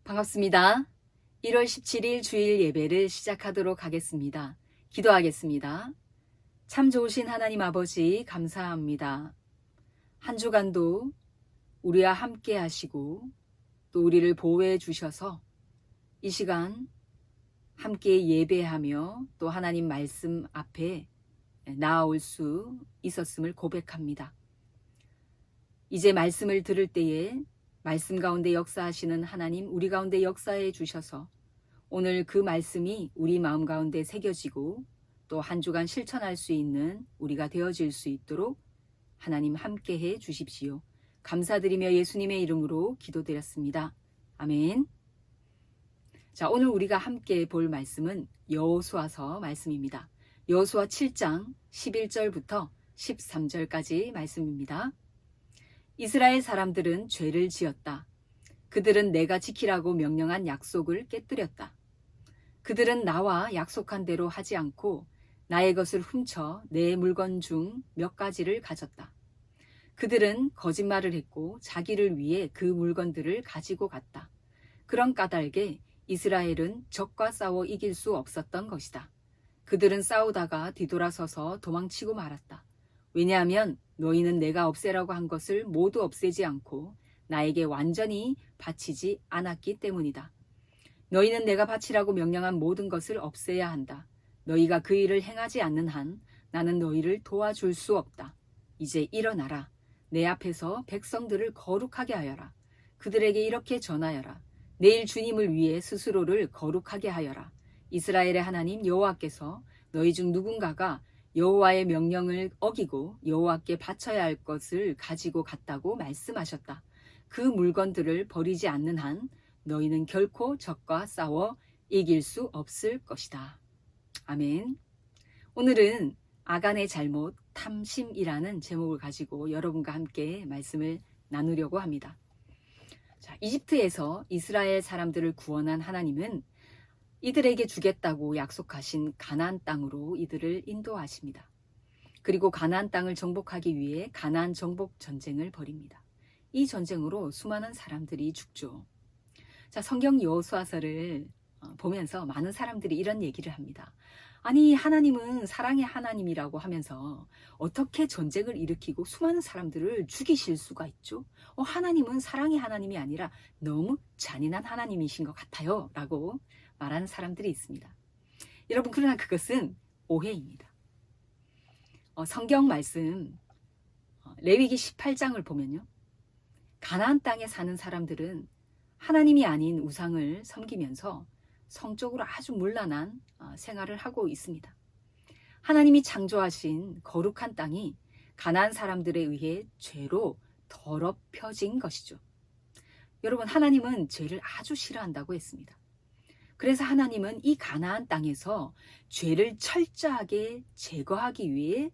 반갑습니다. 1월 17일 주일 예배를 시작하도록 하겠습니다. 기도하겠습니다. 참 좋으신 하나님 아버지 감사합니다. 한 주간도 우리와 함께 하시고 또 우리를 보호해 주셔서 이 시간 함께 예배하며 또 하나님 말씀 앞에 나아올 수 있었음을 고백합니다. 이제 말씀을 들을 때에 말씀 가운데 역사하시는 하나님 우리 가운데 역사해 주셔서 오늘 그 말씀이 우리 마음 가운데 새겨지고 또 한 주간 실천할 수 있는 우리가 되어질 수 있도록 하나님 함께해 주십시오. 감사드리며 예수님의 이름으로 기도드렸습니다. 아멘. 자, 오늘 우리가 함께 볼 말씀은 여호수아서 말씀입니다. 여호수아 7장 11절부터 13절까지 말씀입니다. 이스라엘 사람들은 죄를 지었다. 그들은 내가 지키라고 명령한 약속을 깨뜨렸다. 그들은 나와 약속한 대로 하지 않고 나의 것을 훔쳐 내 물건 중 몇 가지를 가졌다. 그들은 거짓말을 했고 자기를 위해 그 물건들을 가지고 갔다. 그런 까닭에 이스라엘은 적과 싸워 이길 수 없었던 것이다. 그들은 싸우다가 뒤돌아서서 도망치고 말았다. 왜냐하면 너희는 내가 없애라고 한 것을 모두 없애지 않고 나에게 완전히 바치지 않았기 때문이다. 너희는 내가 바치라고 명령한 모든 것을 없애야 한다. 너희가 그 일을 행하지 않는 한 나는 너희를 도와줄 수 없다. 이제 일어나라. 내 앞에서 백성들을 거룩하게 하여라. 그들에게 이렇게 전하여라. 내일 주님을 위해 스스로를 거룩하게 하여라. 이스라엘의 하나님 여호와께서 너희 중 누군가가 여호와의 명령을 어기고 여호와께 바쳐야 할 것을 가지고 갔다고 말씀하셨다. 그 물건들을 버리지 않는 한 너희는 결코 적과 싸워 이길 수 없을 것이다. 아멘. 오늘은 아간의 잘못 탐심이라는 제목을 가지고 여러분과 함께 말씀을 나누려고 합니다. 자, 이집트에서 이스라엘 사람들을 구원한 하나님은 이들에게 주겠다고 약속하신 가나안 땅으로 이들을 인도하십니다. 그리고 가나안 땅을 정복하기 위해 가나안 정복 전쟁을 벌입니다. 이 전쟁으로 수많은 사람들이 죽죠. 자, 성경 여호수아서를 보면서 많은 사람들이 이런 얘기를 합니다. 아니, 하나님은 사랑의 하나님이라고 하면서 어떻게 전쟁을 일으키고 수많은 사람들을 죽이실 수가 있죠? 하나님은 사랑의 하나님이 아니라 너무 잔인한 하나님이신 것 같아요 라고 말하는 사람들이 있습니다. 여러분, 그러나 그것은 오해입니다. 성경 말씀 레위기 18장을 보면요, 가나안 땅에 사는 사람들은 하나님이 아닌 우상을 섬기면서 성적으로 아주 문란한 생활을 하고 있습니다. 하나님이 창조하신 거룩한 땅이 가나안 사람들에 의해 죄로 더럽혀진 것이죠. 여러분, 하나님은 죄를 아주 싫어한다고 했습니다. 그래서 하나님은 이 가나안 땅에서 죄를 철저하게 제거하기 위해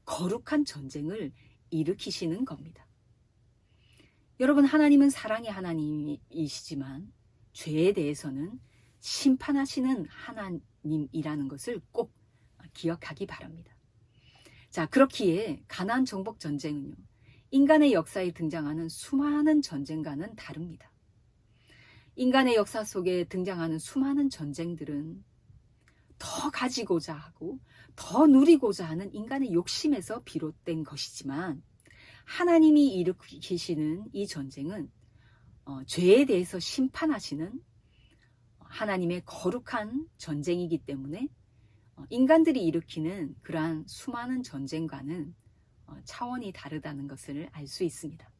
거룩한 전쟁을 일으키시는 겁니다. 여러분, 하나님은 사랑의 하나님이시지만 죄에 대해서는 심판하시는 하나님이라는 것을 꼭 기억하기 바랍니다. 자, 그렇기에 가나안 정복 전쟁은요, 인간의 역사에 등장하는 수많은 전쟁과는 다릅니다. 인간의 역사 속에 등장하는 수많은 전쟁들은 더 가지고자 하고 더 누리고자 하는 인간의 욕심에서 비롯된 것이지만 하나님이 일으키시는 이 전쟁은 죄에 대해서 심판하시는 하나님의 거룩한 전쟁이기 때문에 인간들이 일으키는 그러한 수많은 전쟁과는 차원이 다르다는 것을 알 수 있습니다.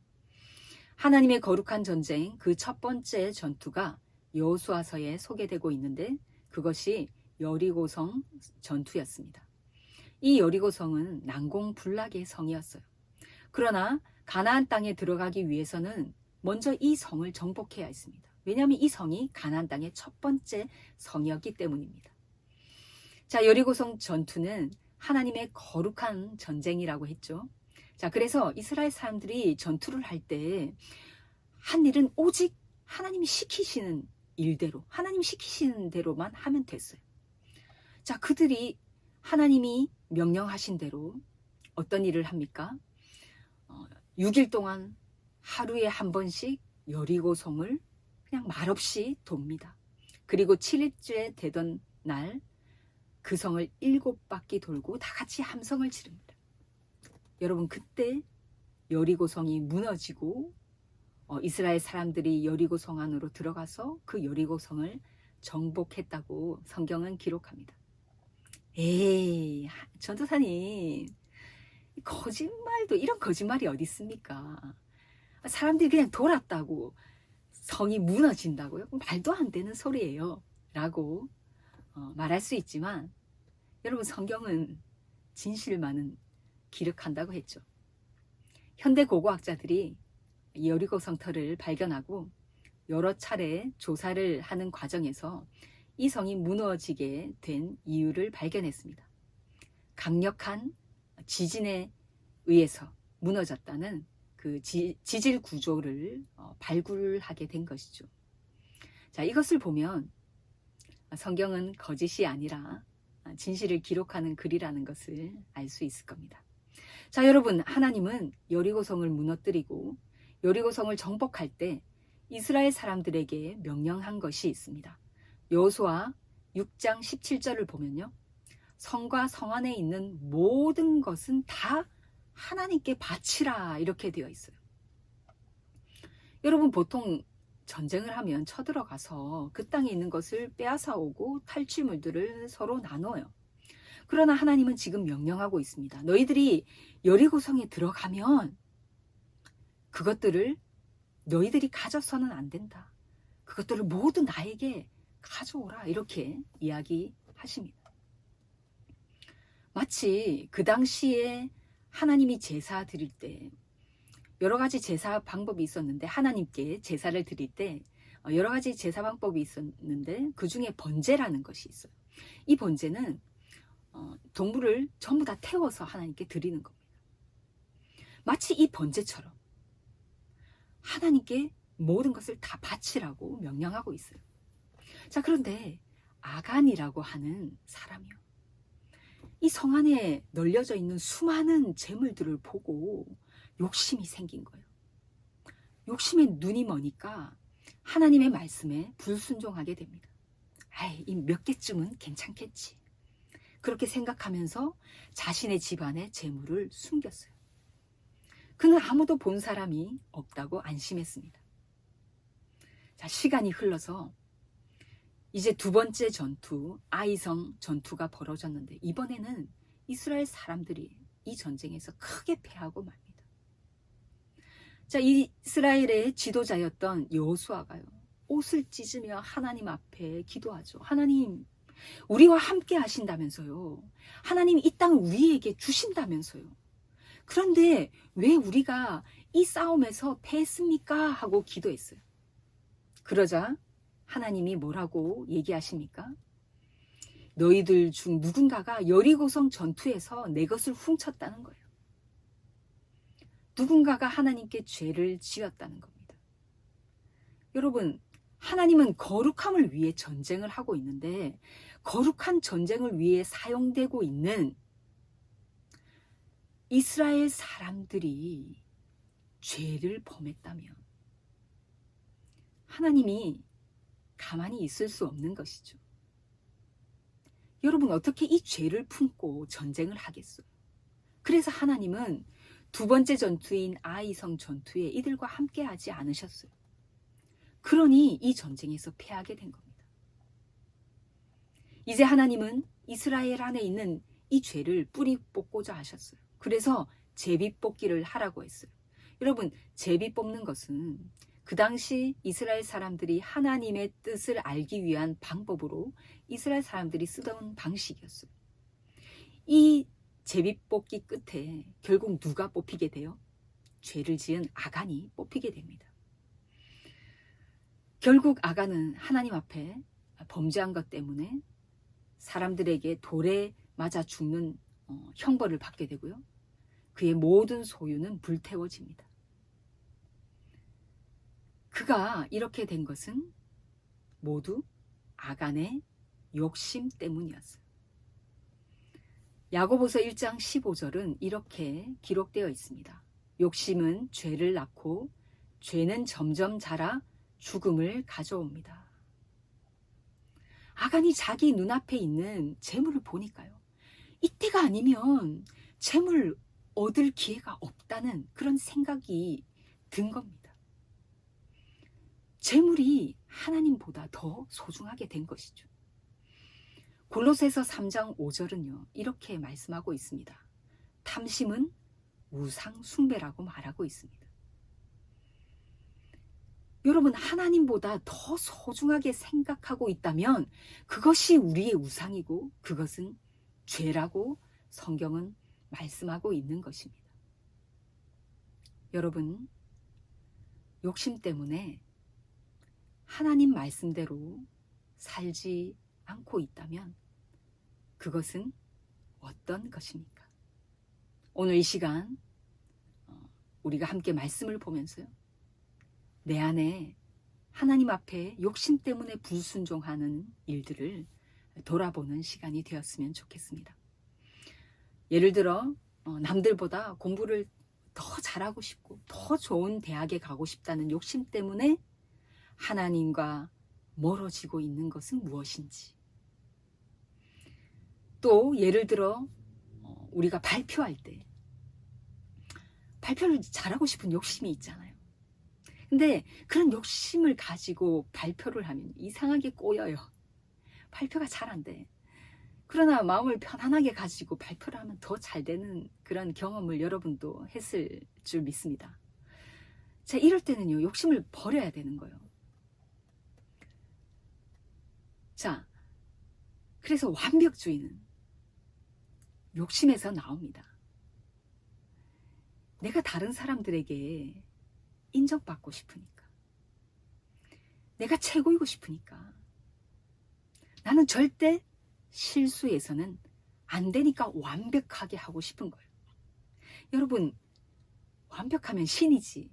하나님의 거룩한 전쟁, 그 첫 번째 전투가 여호수아서에 소개되고 있는데 그것이 여리고성 전투였습니다. 이 여리고성은 난공불락의 성이었어요. 그러나 가나안 땅에 들어가기 위해서는 먼저 이 성을 정복해야 했습니다. 왜냐하면 이 성이 가나안 땅의 첫 번째 성이었기 때문입니다. 자, 여리고성 전투는 하나님의 거룩한 전쟁이라고 했죠. 자, 그래서 이스라엘 사람들이 전투를 할 때 한 일은 오직 하나님이 시키시는 일대로, 하나님 시키시는 대로만 하면 됐어요. 자, 그들이 하나님이 명령하신 대로 어떤 일을 합니까? 6일 동안 하루에 한 번씩 여리고성을 그냥 말없이 돕니다. 그리고 7일째 되던 날 그 성을 7바퀴 돌고 다 같이 함성을 지릅니다. 여러분, 그때 여리고 성이 무너지고 이스라엘 사람들이 여리고 성 안으로 들어가서 그 여리고 성을 정복했다고 성경은 기록합니다. 에이, 전도사님, 거짓말도, 이런 거짓말이 어디 있습니까? 사람들이 그냥 돌았다고 성이 무너진다고요? 말도 안 되는 소리예요 라고 말할 수 있지만, 여러분, 성경은 진실만은 기록한다고 했죠. 현대 고고학자들이 여리고 성터를 발견하고 여러 차례 조사를 하는 과정에서 이 성이 무너지게 된 이유를 발견했습니다. 강력한 지진에 의해서 무너졌다는 그 지질 구조를 발굴하게 된 것이죠. 자, 이것을 보면 성경은 거짓이 아니라 진실을 기록하는 글이라는 것을 알 수 있을 겁니다. 자, 여러분, 하나님은 여리고성을 무너뜨리고 여리고성을 정복할 때 이스라엘 사람들에게 명령한 것이 있습니다. 여호수아 6장 17절을 보면요, 성과 성 안에 있는 모든 것은 다 하나님께 바치라, 이렇게 되어 있어요. 여러분, 보통 전쟁을 하면 쳐들어가서 그 땅에 있는 것을 빼앗아 오고 탈취물들을 서로 나눠요. 그러나 하나님은 지금 명령하고 있습니다. 너희들이 여리고성에 들어가면 그것들을 너희들이 가져서는 안 된다. 그것들을 모두 나에게 가져오라, 이렇게 이야기하십니다. 마치 그 당시에 하나님이 제사 드릴 때 여러 가지 제사 방법이 있었는데, 하나님께 제사를 드릴 때 여러 가지 제사 방법이 있었는데 그 중에 번제라는 것이 있어요. 이 번제는 동물을 전부 다 태워서 하나님께 드리는 겁니다. 마치 이 번제처럼 하나님께 모든 것을 다 바치라고 명령하고 있어요. 자, 그런데 아간이라고 하는 사람이요, 이 성 안에 널려져 있는 수많은 재물들을 보고 욕심이 생긴 거예요. 욕심에 눈이 머니까 하나님의 말씀에 불순종하게 됩니다. 아이, 이 몇 개쯤은 괜찮겠지, 그렇게 생각하면서 자신의 집안에 재물을 숨겼어요. 그는 아무도 본 사람이 없다고 안심했습니다. 자, 시간이 흘러서 이제 두 번째 전투, 아이성 전투가 벌어졌는데, 이번에는 이스라엘 사람들이 이 전쟁에서 크게 패하고 맙니다. 자, 이스라엘의 지도자였던 여호수아가요, 옷을 찢으며 하나님 앞에 기도하죠. 하나님, 우리와 함께 하신다면서요. 하나님, 이 땅을 우리에게 주신다면서요. 그런데 왜 우리가 이 싸움에서 패했습니까? 하고 기도했어요. 그러자 하나님이 뭐라고 얘기하십니까? 너희들 중 누군가가 여리고성 전투에서 내 것을 훔쳤다는 거예요. 누군가가 하나님께 죄를 지었다는 겁니다. 여러분, 하나님은 거룩함을 위해 전쟁을 하고 있는데, 거룩한 전쟁을 위해 사용되고 있는 이스라엘 사람들이 죄를 범했다면 하나님이 가만히 있을 수 없는 것이죠. 여러분, 어떻게 이 죄를 품고 전쟁을 하겠어요? 그래서 하나님은 두 번째 전투인 아이성 전투에 이들과 함께 하지 않으셨어요. 그러니 이 전쟁에서 패하게 된 겁니다. 이제 하나님은 이스라엘 안에 있는 이 죄를 뿌리 뽑고자 하셨어요. 그래서 제비 뽑기를 하라고 했어요. 여러분, 제비 뽑는 것은 그 당시 이스라엘 사람들이 하나님의 뜻을 알기 위한 방법으로 이스라엘 사람들이 쓰던 방식이었어요. 이 제비 뽑기 끝에 결국 누가 뽑히게 돼요? 죄를 지은 아간이 뽑히게 됩니다. 결국 아간은 하나님 앞에 범죄한 것 때문에 사람들에게 돌에 맞아 죽는 형벌을 받게 되고요. 그의 모든 소유는 불태워집니다. 그가 이렇게 된 것은 모두 아간의 욕심 때문이었어요. 야고보서 1장 15절은 이렇게 기록되어 있습니다. 욕심은 죄를 낳고 죄는 점점 자라 죽음을 가져옵니다. 아간이 자기 눈앞에 있는 재물을 보니까요. 이때가 아니면 재물 얻을 기회가 없다는 그런 생각이 든 겁니다. 재물이 하나님보다 더 소중하게 된 것이죠. 골로새서 3장 5절은요. 이렇게 말씀하고 있습니다. 탐심은 우상 숭배라고 말하고 있습니다. 여러분, 하나님보다 더 소중하게 생각하고 있다면 그것이 우리의 우상이고 그것은 죄라고 성경은 말씀하고 있는 것입니다. 여러분, 욕심 때문에 하나님 말씀대로 살지 않고 있다면 그것은 어떤 것입니까? 오늘 이 시간 우리가 함께 말씀을 보면서요. 내 안에 하나님 앞에 욕심 때문에 불순종하는 일들을 돌아보는 시간이 되었으면 좋겠습니다. 예를 들어 남들보다 공부를 더 잘하고 싶고 더 좋은 대학에 가고 싶다는 욕심 때문에 하나님과 멀어지고 있는 것은 무엇인지, 또 예를 들어 우리가 발표할 때 발표를 잘하고 싶은 욕심이 있잖아요. 근데 그런 욕심을 가지고 발표를 하면 이상하게 꼬여요. 발표가 잘 안 돼. 그러나 마음을 편안하게 가지고 발표를 하면 더 잘 되는 그런 경험을 여러분도 했을 줄 믿습니다. 자, 이럴 때는요, 욕심을 버려야 되는 거예요. 자, 그래서 완벽주의는 욕심에서 나옵니다. 내가 다른 사람들에게 인정받고 싶으니까, 내가 최고이고 싶으니까, 나는 절대 실수해서는 안 되니까 완벽하게 하고 싶은 거예요. 여러분, 완벽하면 신이지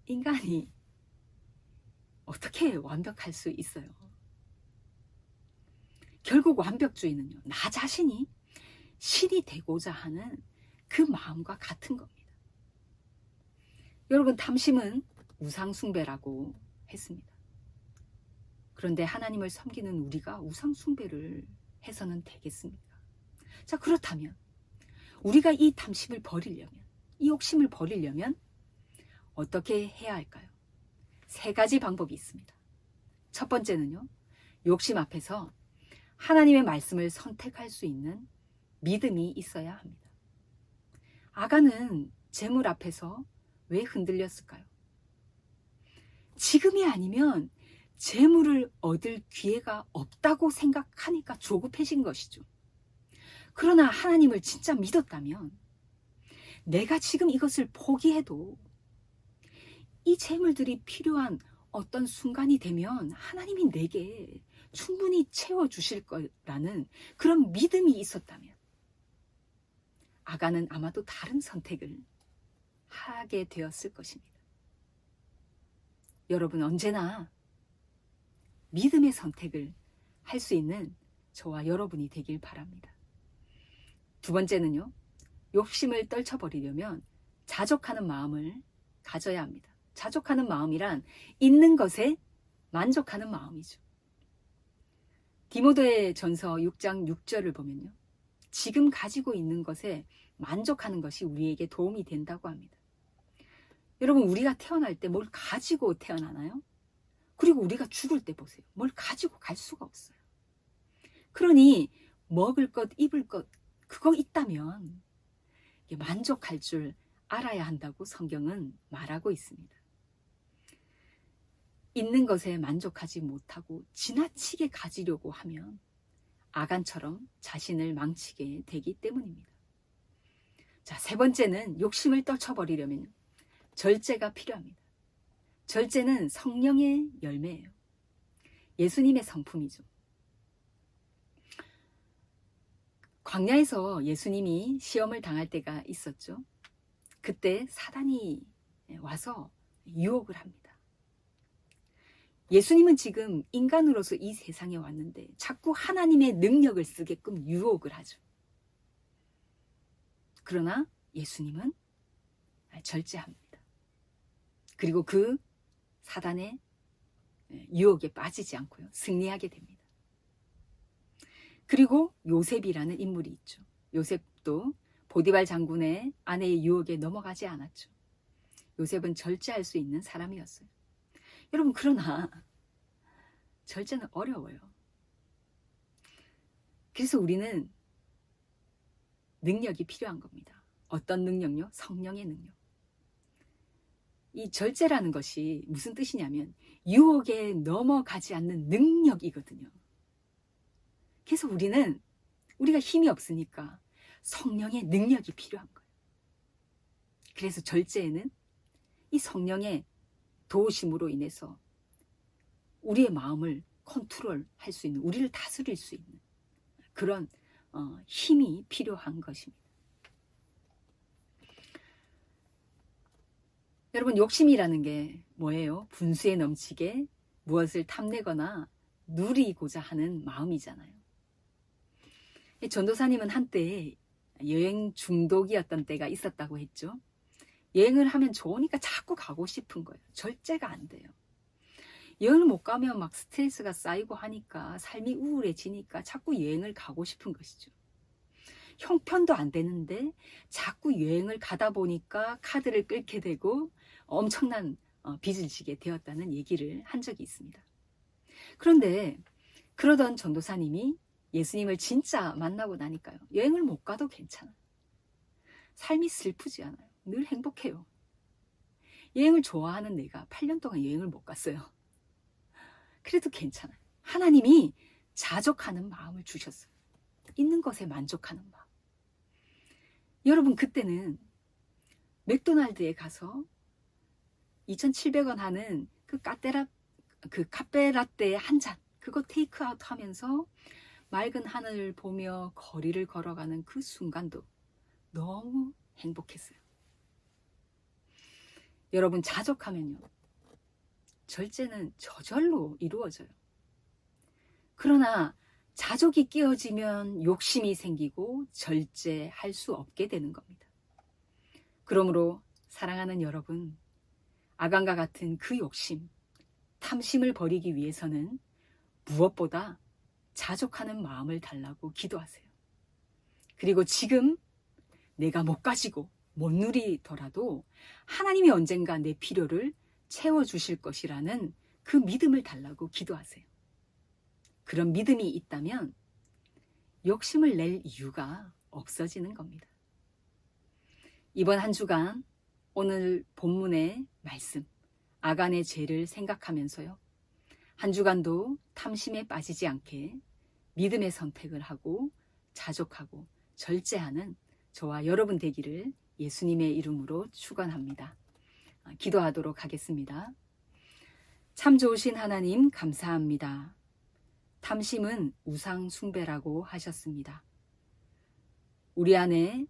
인간이 어떻게 완벽할 수 있어요? 결국 완벽주의는요, 나 자신이 신이 되고자 하는 그 마음과 같은 겁니다. 여러분, 탐심은 우상숭배라고 했습니다. 그런데 하나님을 섬기는 우리가 우상숭배를 해서는 되겠습니까? 자, 그렇다면 우리가 이 탐심을 버리려면, 이 욕심을 버리려면 어떻게 해야 할까요? 3가지 방법이 있습니다. 첫 번째는요, 욕심 앞에서 하나님의 말씀을 선택할 수 있는 믿음이 있어야 합니다. 아간은 재물 앞에서 왜 흔들렸을까요? 지금이 아니면 재물을 얻을 기회가 없다고 생각하니까 조급해진 것이죠. 그러나 하나님을 진짜 믿었다면 내가 지금 이것을 포기해도 이 재물들이 필요한 어떤 순간이 되면 하나님이 내게 충분히 채워주실 거라는 그런 믿음이 있었다면 아간은 아마도 다른 선택을 하게 되었을 것입니다. 여러분, 언제나 믿음의 선택을 할 수 있는 저와 여러분이 되길 바랍니다. 두 번째는요, 욕심을 떨쳐버리려면 자족하는 마음을 가져야 합니다. 자족하는 마음이란 있는 것에 만족하는 마음이죠. 디모데 전서 6장 6절을 보면요, 지금 가지고 있는 것에 만족하는 것이 우리에게 도움이 된다고 합니다. 여러분, 우리가 태어날 때 뭘 가지고 태어나나요? 그리고 우리가 죽을 때 보세요. 뭘 가지고 갈 수가 없어요. 그러니 먹을 것, 입을 것, 그거 있다면 만족할 줄 알아야 한다고 성경은 말하고 있습니다. 있는 것에 만족하지 못하고 지나치게 가지려고 하면 아간처럼 자신을 망치게 되기 때문입니다. 자, 3번째는 욕심을 떨쳐버리려면 절제가 필요합니다. 절제는 성령의 열매예요. 예수님의 성품이죠. 광야에서 예수님이 시험을 당할 때가 있었죠. 그때 사단이 와서 유혹을 합니다. 예수님은 지금 인간으로서 이 세상에 왔는데 자꾸 하나님의 능력을 쓰게끔 유혹을 하죠. 그러나 예수님은 절제합니다. 그리고 그 사단의 유혹에 빠지지 않고요. 승리하게 됩니다. 그리고 요셉이라는 인물이 있죠. 요셉도 보디발 장군의 아내의 유혹에 넘어가지 않았죠. 요셉은 절제할 수 있는 사람이었어요. 여러분, 그러나 절제는 어려워요. 그래서 우리는 능력이 필요한 겁니다. 어떤 능력요? 성령의 능력. 이 절제라는 것이 무슨 뜻이냐면 유혹에 넘어가지 않는 능력이거든요. 그래서 우리가 힘이 없으니까 성령의 능력이 필요한 거예요. 그래서 절제에는 이 성령의 도우심으로 인해서 우리의 마음을 컨트롤할 수 있는, 우리를 다스릴 수 있는 그런 힘이 필요한 것입니다. 여러분, 욕심이라는 게 뭐예요? 분수에 넘치게 무엇을 탐내거나 누리고자 하는 마음이잖아요. 전도사님은 한때 여행 중독이었던 때가 있었다고 했죠. 여행을 하면 좋으니까 자꾸 가고 싶은 거예요. 절제가 안 돼요. 여행을 못 가면 막 스트레스가 쌓이고 하니까 삶이 우울해지니까 자꾸 여행을 가고 싶은 것이죠. 형편도 안 되는데 자꾸 여행을 가다 보니까 카드를 끊게 되고 엄청난 빚을 지게 되었다는 얘기를 한 적이 있습니다. 그런데 그러던 전도사님이 예수님을 진짜 만나고 나니까요. 여행을 못 가도 괜찮아요. 삶이 슬프지 않아요. 늘 행복해요. 여행을 좋아하는 내가 8년 동안 여행을 못 갔어요. 그래도 괜찮아요. 하나님이 자족하는 마음을 주셨어요. 있는 것에 만족하는 마음. 여러분, 그때는 맥도날드에 가서 2,700원 하는 그 카페라떼 한 잔, 그거 테이크아웃 하면서 맑은 하늘을 보며 거리를 걸어가는 그 순간도 너무 행복했어요. 여러분, 자족하면요, 절제는 저절로 이루어져요. 그러나 자족이 끼어지면 욕심이 생기고 절제할 수 없게 되는 겁니다. 그러므로 사랑하는 여러분, 아간과 같은 그 욕심, 탐심을 버리기 위해서는 무엇보다 자족하는 마음을 달라고 기도하세요. 그리고 지금 내가 못 가지고 못 누리더라도 하나님이 언젠가 내 필요를 채워주실 것이라는 그 믿음을 달라고 기도하세요. 그런 믿음이 있다면 욕심을 낼 이유가 없어지는 겁니다. 이번 한 주간 오늘 본문의 말씀, 아간의 죄를 생각하면서요, 한 주간도 탐심에 빠지지 않게 믿음의 선택을 하고 자족하고 절제하는 저와 여러분 되기를 예수님의 이름으로 축원합니다. 기도하도록 하겠습니다. 참 좋으신 하나님, 감사합니다. 탐심은 우상 숭배라고 하셨습니다. 우리 안에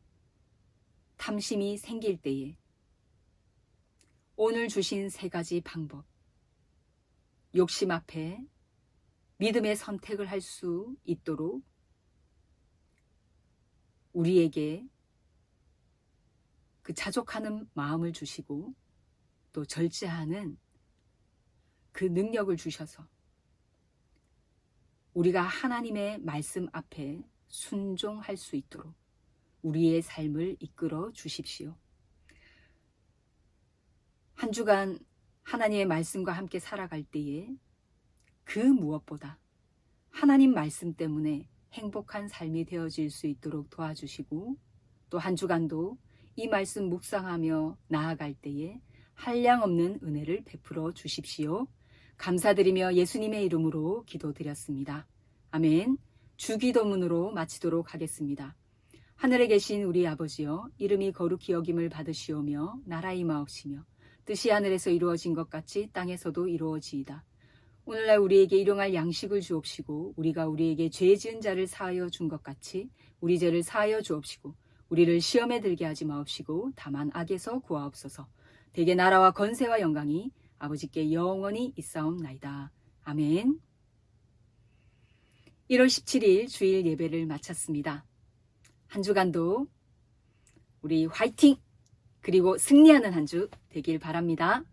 탐심이 생길 때에 오늘 주신 3가지 방법, 욕심 앞에 믿음의 선택을 할 수 있도록 우리에게 그 자족하는 마음을 주시고 또 절제하는 그 능력을 주셔서 우리가 하나님의 말씀 앞에 순종할 수 있도록 우리의 삶을 이끌어 주십시오. 한 주간 하나님의 말씀과 함께 살아갈 때에 그 무엇보다 하나님 말씀 때문에 행복한 삶이 되어질 수 있도록 도와주시고, 또 한 주간도 이 말씀 묵상하며 나아갈 때에 한량없는 은혜를 베풀어 주십시오. 감사드리며 예수님의 이름으로 기도드렸습니다. 아멘. 주기도문으로 마치도록 하겠습니다. 하늘에 계신 우리 아버지여, 이름이 거룩히 여김을 받으시오며 나라의 임하옵시며 뜻이 하늘에서 이루어진 것 같이 땅에서도 이루어지이다. 오늘날 우리에게 일용할 양식을 주옵시고, 우리가 우리에게 죄 지은 자를 사하여 준 것 같이 우리 죄를 사하여 주옵시고, 우리를 시험에 들게 하지 마옵시고 다만 악에서 구하옵소서. 대개 나라와 권세와 영광이 아버지께 영원히 있사옵나이다. 아멘. 1월 17일 주일 예배를 마쳤습니다. 한 주간도 우리 화이팅! 그리고 승리하는 한 주 되길 바랍니다.